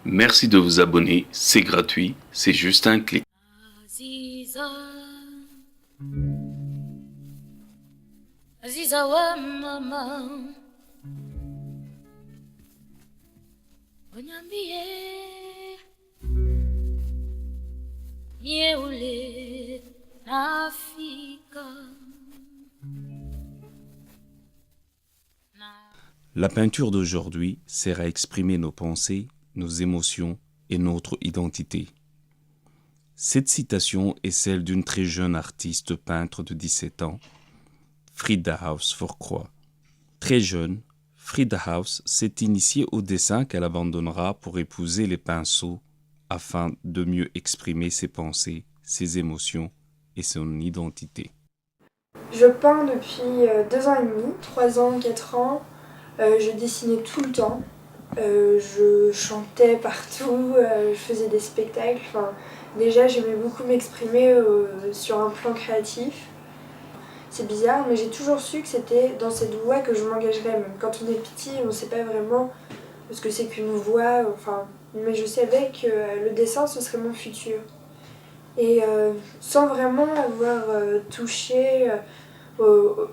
Merci de vous abonner, c'est gratuit, c'est juste un clic. Aziza, Aziza wa mama, onyambie, yeule nafika. La peinture d'aujourd'hui sert à exprimer nos pensées, nos émotions et notre identité. Cette citation est celle d'une très jeune artiste peintre de 17 ans, Frida Haus-Fourcroy. Très jeune, Frida Haus s'est initiée au dessin qu'elle abandonnera pour épouser les pinceaux afin de mieux exprimer ses pensées, ses émotions et son identité. Je peins depuis 2 ans et demi, 3 ans, 4 ans. Je dessinais tout le temps. Je chantais partout, je faisais des spectacles. Enfin, déjà, j'aimais beaucoup m'exprimer sur un plan créatif. C'est bizarre, mais j'ai toujours su que c'était dans cette voie que je m'engagerais. Même quand on est petit, on ne sait pas vraiment ce que c'est qu'une voie. Enfin, mais je savais que le dessin, ce serait mon futur. Et sans vraiment avoir touché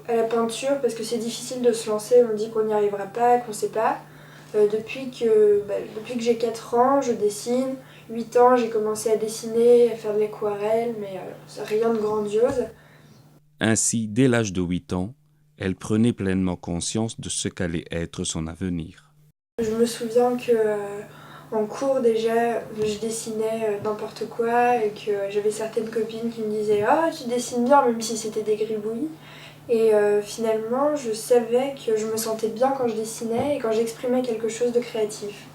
à la peinture, parce que c'est difficile de se lancer, on dit qu'on n'y arrivera pas, qu'on ne sait pas. Depuis que j'ai 4 ans, je dessine. 8 ans, j'ai commencé à dessiner, à faire de l'aquarelle, mais rien de grandiose. Ainsi, dès l'âge de 8 ans, elle prenait pleinement conscience de ce qu'allait être son avenir. Je me souviens que en cours déjà, je dessinais n'importe quoi et que j'avais certaines copines qui me disaient «Ah, tu dessines bien», même si c'était des gribouillis. Et finalement, je savais que je me sentais bien quand je dessinais et quand j'exprimais quelque chose de créatif.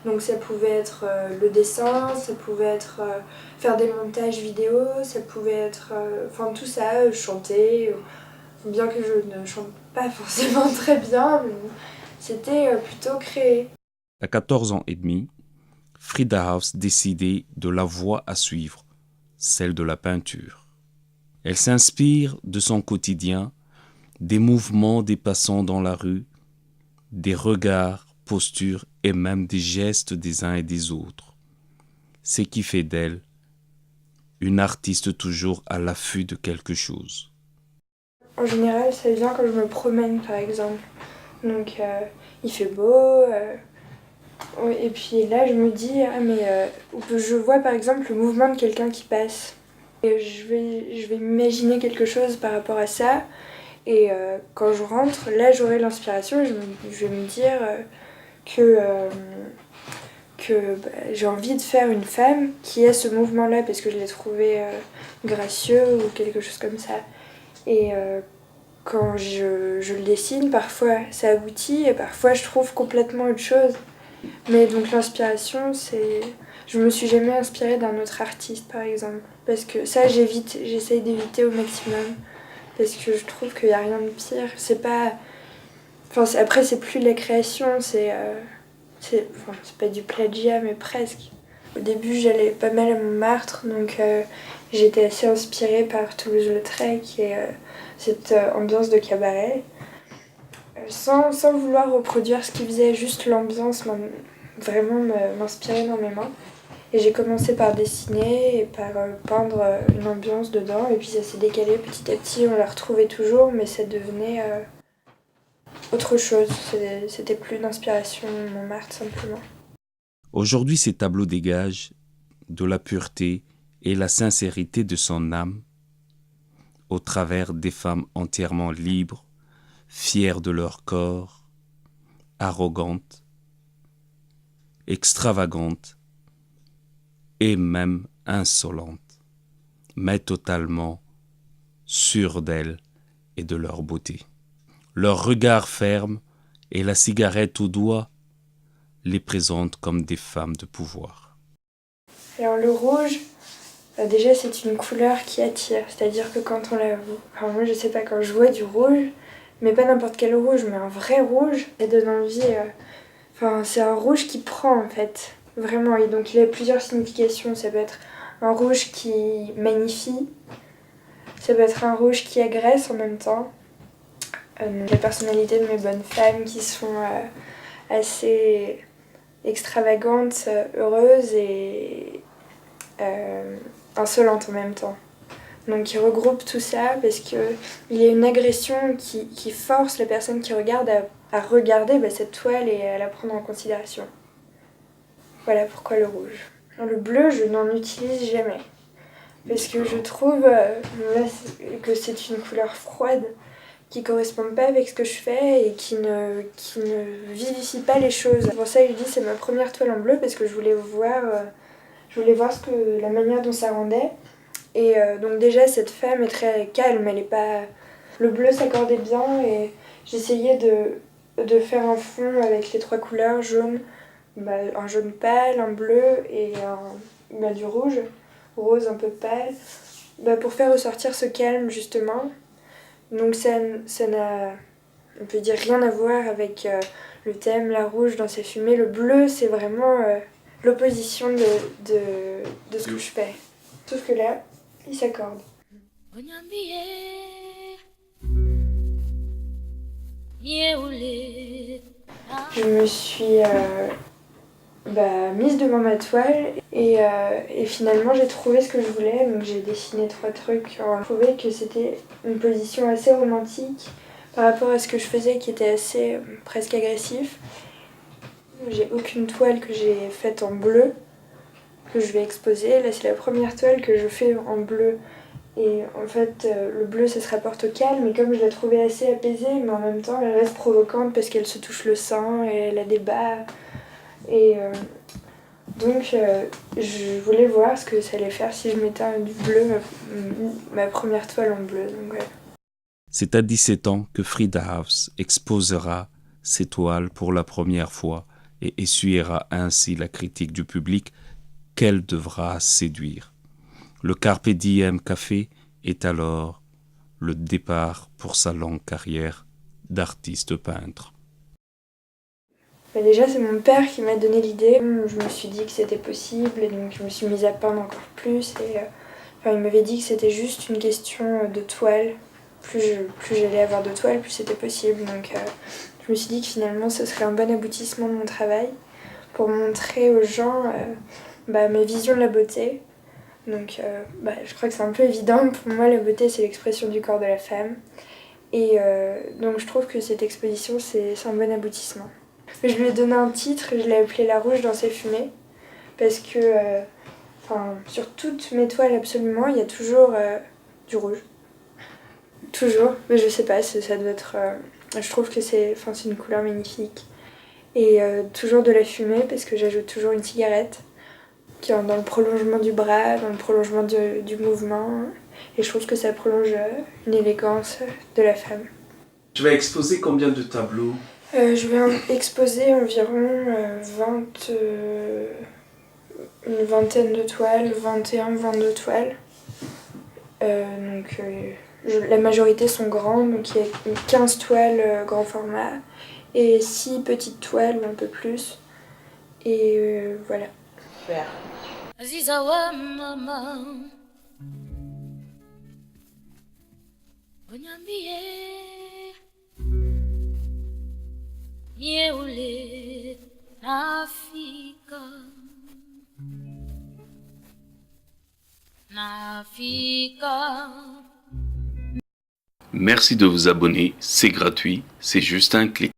Donc ça pouvait être le dessin, ça pouvait être faire des montages vidéo, ça pouvait être enfin tout ça, chanter, bien que je ne chante pas forcément très bien, mais c'était plutôt créer. À 14 ans et demi, Frida Haus décidait de la voie à suivre, celle de la peinture. Elle s'inspire de son quotidien, des mouvements des passants dans la rue, des regards, postures et même des gestes des uns et des autres. Ce qui fait d'elle une artiste toujours à l'affût de quelque chose. En général, ça vient quand je me promène par exemple. Donc il fait beau, et puis là je me dis, ah mais je vois par exemple le mouvement de quelqu'un qui passe. Et je vais m'imaginer quelque chose par rapport à ça. Et quand je rentre, là j'aurai l'inspiration et je vais me dire que, j'ai envie de faire une femme qui a ce mouvement-là parce que je l'ai trouvé gracieux ou quelque chose comme ça. Et quand je le dessine, parfois ça aboutit et parfois je trouve complètement autre chose. Mais donc l'inspiration, c'est... Je me suis jamais inspirée d'un autre artiste par exemple. Parce que ça j'essaye d'éviter au maximum. Parce que je trouve qu'il n'y a rien de pire. C'est pas... Enfin, après c'est plus de la création, c'est pas du plagiat mais presque. Au début j'allais pas mal à Montmartre, donc j'étais assez inspirée par Toulouse-Lautrec et cette ambiance de cabaret. Sans vouloir reproduire ce qu'il faisait, juste l'ambiance vraiment m'inspirait énormément. Et j'ai commencé par dessiner et par peindre une ambiance dedans, et puis ça s'est décalé petit à petit, on la retrouvait toujours, mais ça devenait autre chose. C'était plus d'inspiration Montmartre simplement. Aujourd'hui, ces tableaux dégagent de la pureté et la sincérité de son âme au travers des femmes entièrement libres, fières de leur corps, arrogantes, extravagantes et même insolentes, mais totalement sûres d'elles et de leur beauté. Leur regard ferme et la cigarette au doigt les présentent comme des femmes de pouvoir. Alors le rouge, déjà c'est une couleur qui attire, c'est-à-dire que quand on la voit, enfin moi je sais pas, quand je vois du rouge, mais pas n'importe quel rouge, mais un vrai rouge, ça donne envie, enfin c'est un rouge qui prend en fait, vraiment, et donc il a plusieurs significations, ça peut être un rouge qui magnifie, ça peut être un rouge qui agresse en même temps. La personnalité de mes bonnes femmes qui sont assez extravagante, heureuse et insolente en même temps. Donc il regroupe tout ça parce qu'il y a une agression qui force la personne qui regarde à regarder cette toile et à la prendre en considération. Voilà pourquoi le rouge. Le bleu, je n'en utilise jamais. Parce que je trouve que c'est une couleur froide qui ne correspond pas avec ce que je fais et qui ne vivifie pas les choses. C'est pour ça que je dis que c'est ma première toile en bleu parce que je voulais voir la manière dont ça rendait. Et donc déjà cette femme est très calme, elle est pas... Le bleu s'accordait bien et j'essayais de faire un fond avec les 3 couleurs, jaune, un jaune pâle, un bleu et du rouge, rose un peu pâle, pour faire ressortir ce calme justement. Donc ça n'a, on peut dire, rien à voir avec le thème, la rouge dans ses fumées. Le bleu c'est vraiment l'opposition de ce que je fais. Sauf que là, il s'accorde. Je me suis mise devant ma toile et finalement j'ai trouvé ce que je voulais. Donc j'ai dessiné 3 trucs. J'ai trouvé que c'était une position assez romantique par rapport à ce que je faisais qui était assez presque agressif. J'ai aucune toile que j'ai faite en bleu que je vais exposer. Là c'est la première toile que je fais en bleu. Et en fait, le bleu, ça se rapporte au calme, et comme je la trouvais assez apaisée, mais en même temps, elle reste provocante parce qu'elle se touche le sein et elle a des bas. Et donc, je voulais voir ce que ça allait faire si je mettais du bleu, ma première toile en bleu. Donc, ouais. C'est à 17 ans que Frida Haus exposera ses toiles pour la première fois et essuiera ainsi la critique du public qu'elle devra séduire. Le Carpe Diem Café est alors le départ pour sa longue carrière d'artiste peintre. Déjà, c'est mon père qui m'a donné l'idée. Je me suis dit que c'était possible et donc je me suis mise à peindre encore plus. Et, il m'avait dit que c'était juste une question de toile. Plus j'allais avoir de toiles, plus c'était possible. Donc je me suis dit que finalement, ce serait un bon aboutissement de mon travail pour montrer aux gens ma vision de la beauté. Donc je crois que c'est un peu évident. Pour moi, la beauté, c'est l'expression du corps de la femme. Et donc je trouve que cette exposition, c'est un bon aboutissement. Je lui ai donné un titre, je l'ai appelé La rouge dans ses fumées. Parce que sur toutes mes toiles, absolument, il y a toujours du rouge. Toujours. Mais je sais pas, ça doit être... je trouve que c'est une couleur magnifique. Et toujours de la fumée, parce que j'ajoute toujours une cigarette qui est dans le prolongement du bras, dans le prolongement du mouvement. Et je trouve que ça prolonge une élégance de la femme. Tu vas exposer combien de tableaux ? Je vais exposer environ une vingtaine de toiles, 21, 22 toiles. La majorité sont grandes, donc il y a 15 toiles grand format et 6 petites toiles ou un peu plus. Et voilà. Super. Azizawa mama Onyambie Yeule Nafika Merci de vous abonner, c'est gratuit, c'est juste un clic.